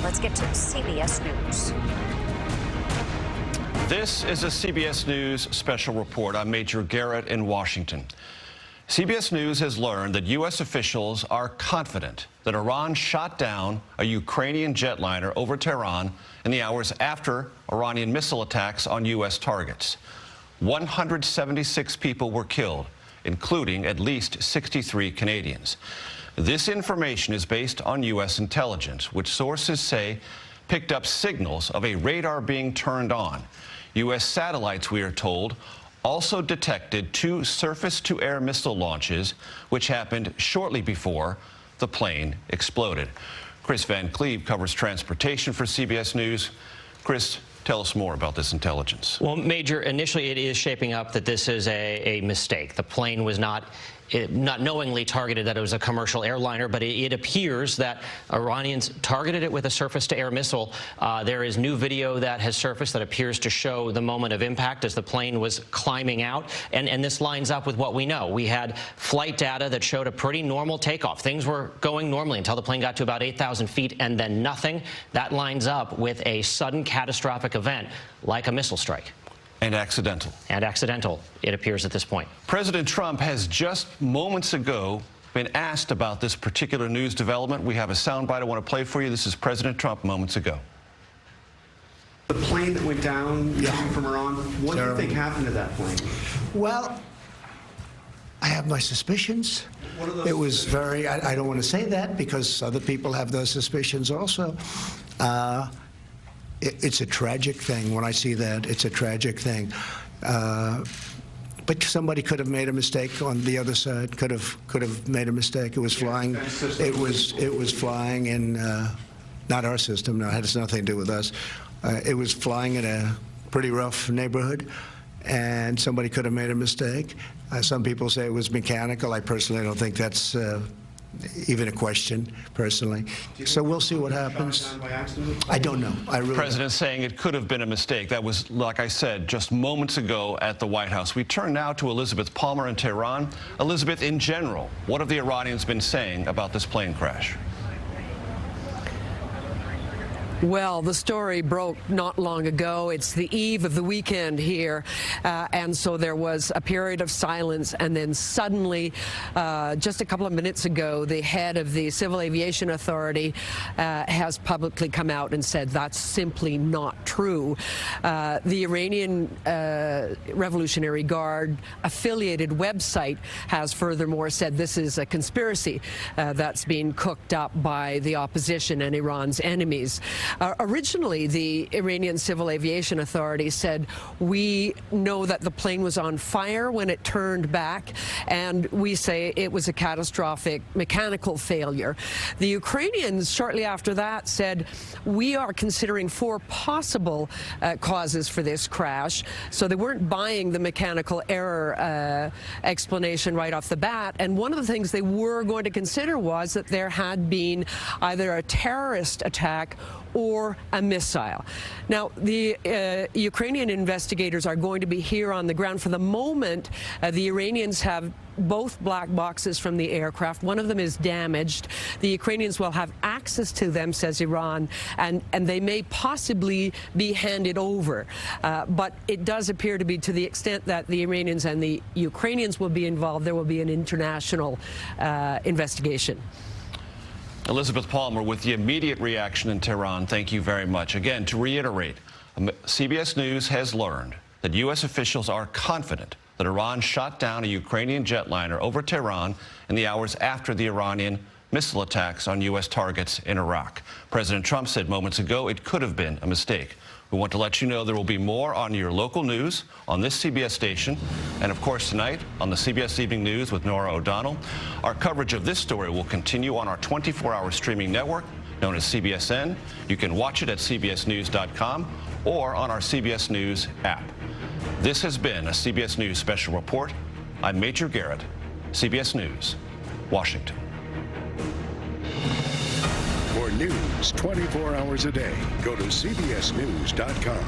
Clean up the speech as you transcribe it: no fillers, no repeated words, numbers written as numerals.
Let's get to CBS News. This is a CBS News special report. I'm Major Garrett in Washington. CBS News has learned that U.S. officials are confident that Iran shot down a Ukrainian jetliner over Tehran in the hours after Iranian missile attacks on U.S. targets. 176 people were killed, including at least 63 Canadians. This information is based on U.S. intelligence, which sources say picked up signals of a radar being turned on. U.S. satellites, we are told, also detected 2 surface-to-air missile launches, which happened shortly before the plane exploded. Chris Van Cleve covers transportation for CBS News. Chris, tell us more about this intelligence. Well, Major, initially it is shaping up that this is a mistake. The plane was not knowingly targeted, that it was a commercial airliner, but it appears that Iranians targeted it with a surface-to-air missile. There is new video that has surfaced that appears to show the moment of impact as the plane was climbing out, and this lines up with what we know. We had flight data that showed a pretty normal takeoff. Things were going normally until the plane got to about 8,000 feet, and then nothing. That lines up with a sudden catastrophic event like a missile strike. And accidental. And accidental, it appears at this point. President Trump has just moments ago been asked about this particular news development. We have a soundbite I want to play for you. This is President Trump moments ago. The plane that went down from Iran, what do you think happened to that plane? Well, I have my suspicions. It was very, I don't want to say that because other people have those suspicions also. It's a tragic thing. When I see that, it's a tragic thing. But somebody could have made a mistake on the other side. Could have made a mistake. It was flying. It was flying in not our system. No, it has nothing to do with us. It was flying in a pretty rough neighborhood, and somebody could have made a mistake. Some people say it was mechanical. I personally don't think that's even a question, personally. So we'll see what happens. I don't know. I really President saying it could have been a mistake. That was, like I said, just moments ago at the White House. We turn now to Elizabeth Palmer in Tehran. Elizabeth, in general, what have the Iranians been saying about this plane crash? Well, the story broke not long ago. It's the eve of the weekend here, and so there was a period of silence, and then suddenly, just a couple of minutes ago, the head of the Civil Aviation Authority has publicly come out and said that's simply not true. The Iranian Revolutionary Guard affiliated website has furthermore said this is a conspiracy that's being cooked up by the opposition and Iran's enemies. Originally, the Iranian Civil Aviation Authority said, we know that the plane was on fire when it turned back, and we say it was a catastrophic mechanical failure. The Ukrainians, shortly after that, said, we are considering 4 possible causes for this crash. So they weren't buying the mechanical error explanation right off the bat. And one of the things they were going to consider was that there had been either a terrorist attack or a missile. Now, the Ukrainian investigators are going to be here on the ground. For the moment, the Iranians have both black boxes from the aircraft. One of them is damaged. The Ukrainians will have access to them, says Iran, and they may possibly be handed over. But it does appear to be, to the extent that the Iranians and the Ukrainians will be involved, there will be an international investigation. Elizabeth Palmer with the immediate reaction in Tehran. Thank you very much. Again, to reiterate, CBS News has learned that U.S. officials are confident that Iran shot down a Ukrainian jetliner over Tehran in the hours after the Iranian missile attacks on U.S. targets in Iraq. President Trump said moments ago it could have been a mistake. We want to let you know there will be more on your local news on this CBS station, and of course tonight on the CBS Evening News with Norah O'Donnell. Our coverage of this story will continue on our 24-hour streaming network known as CBSN. You can watch it at cbsnews.com or on our CBS News app. This has been a CBS News special report. I'm Major Garrett, CBS News, Washington. For news 24 hours a day, go to cbsnews.com.